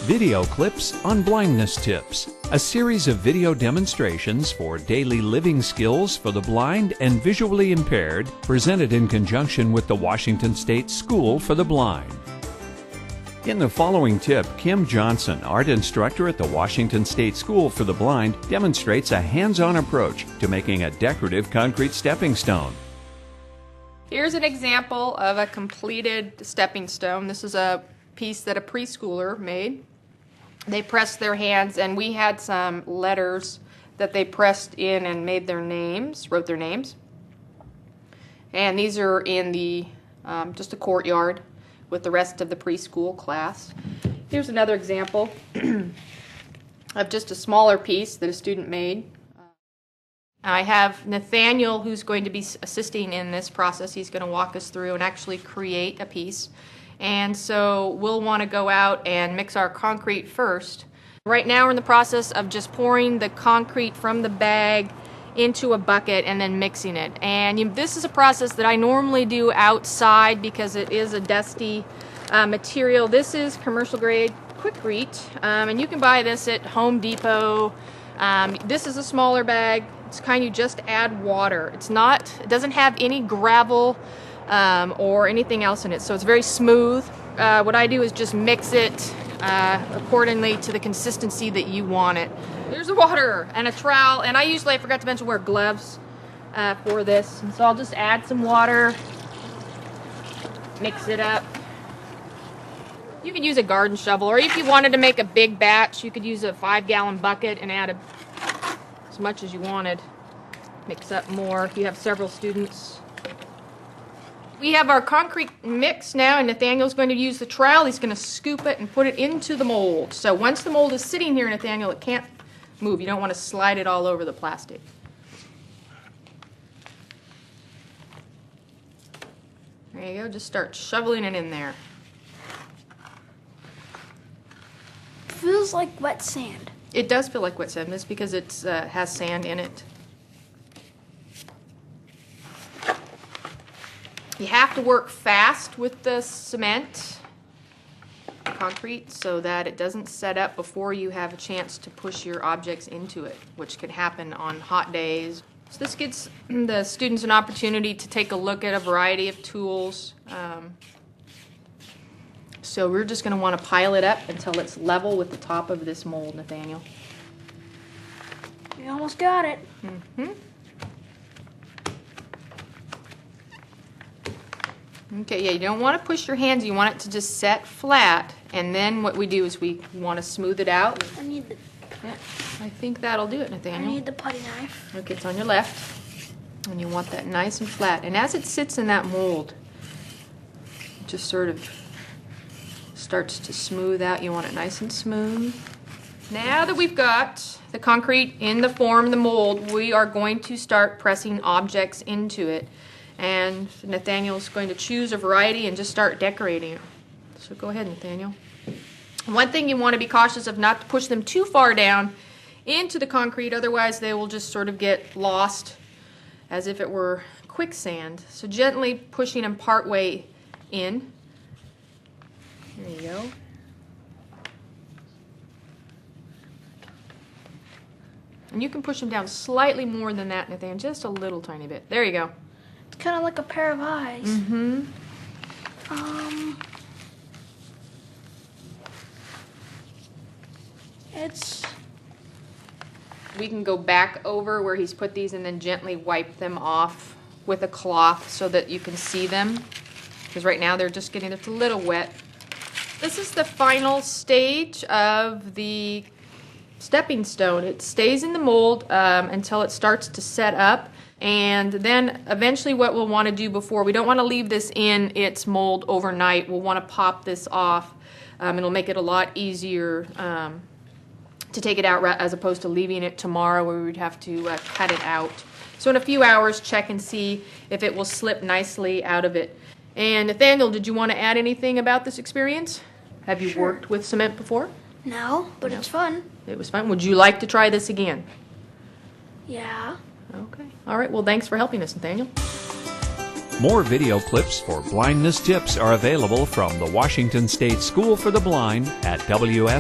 Video clips on blindness tips, a series of video demonstrations for daily living skills for the blind and visually impaired, presented in conjunction with the Washington State School for the Blind. In the following tip, Kim Johnson, art instructor at the Washington State School for the Blind, demonstrates a hands-on approach to making a decorative concrete stepping stone. Here's an example of a completed stepping stone. This is a piece that a preschooler made. They pressed their hands, and we had some letters that they pressed in and made their names, wrote their names. And these are in the just a courtyard with the rest of the preschool class. Here's another example of just a smaller piece that a student made. I have Nathaniel, who's going to be assisting in this process. He's going to walk us through and actually create a piece. And so we'll want to go out and mix our concrete first. Right now we're in the process of just pouring the concrete from the bag into a bucket and then mixing it. And this is a process that I normally do outside because it is a dusty material. This is commercial grade Quikrete, and you can buy this at Home Depot. This is a smaller bag. It's kind you just add water. It doesn't have any gravel or anything else in it, so it's very smooth. What I do is just mix it accordingly to the consistency that you want it. There's the water and a trowel, and I forgot to mention wear gloves for this, and so I'll just add some water, mix it up. You could use a garden shovel, or if you wanted to make a big batch, you could use a 5-gallon bucket and add as much as you wanted. Mix up more if you have several students. We have our concrete mix now, and Nathaniel's going to use the trowel. He's going to scoop it and put it into the mold. So once the mold is sitting here, Nathaniel, it can't move. You don't want to slide it all over the plastic. There you go. Just start shoveling it in there. Feels like wet sand. It does feel like wet sand. That's because it has sand in it. You have to work fast with the cement, concrete, so that it doesn't set up before you have a chance to push your objects into it, which can happen on hot days. So this gives the students an opportunity to take a look at a variety of tools. So we're just going to want to pile it up until it's level with the top of this mold, Nathaniel. You almost got it. Mm-hmm. Okay, yeah, you don't want to push your hands. You want it to just set flat, and then what we do is we want to smooth it out. Yeah, I think that'll do it, Nathaniel. I need the putty knife. Okay, it's on your left, and you want that nice and flat. And as it sits in that mold, it just sort of starts to smooth out. You want it nice and smooth. Now that we've got the concrete in the form, the mold, we are going to start pressing objects into it. And Nathaniel's going to choose a variety and just start decorating it. So go ahead, Nathaniel. One thing you want to be cautious of, not to push them too far down into the concrete, otherwise they will just sort of get lost as if it were quicksand. So gently pushing them partway in. There you go. And you can push them down slightly more than that, Nathaniel, just a little tiny bit. There you go. It's kind of like a pair of eyes. Mm-hmm. We can go back over where he's put these and then gently wipe them off with a cloth so that you can see them. Because right now they're just getting a little wet. This is the final stage of the stepping stone. It stays in the mold until it starts to set up. And then eventually what we'll want to do before, we don't want to leave this in its mold overnight. We'll want to pop this off. It'll make it a lot easier to take it out as opposed to leaving it tomorrow where we'd have to cut it out. So in a few hours, check and see if it will slip nicely out of it. And Nathaniel, did you want to add anything about this experience? Have you worked with cement before? No, but it's fun. It was fun. Would you like to try this again? Yeah. Okay. All right. Well, thanks for helping us, Nathaniel. More video clips for blindness tips are available from the Washington State School for the Blind at wssb.wa.gov.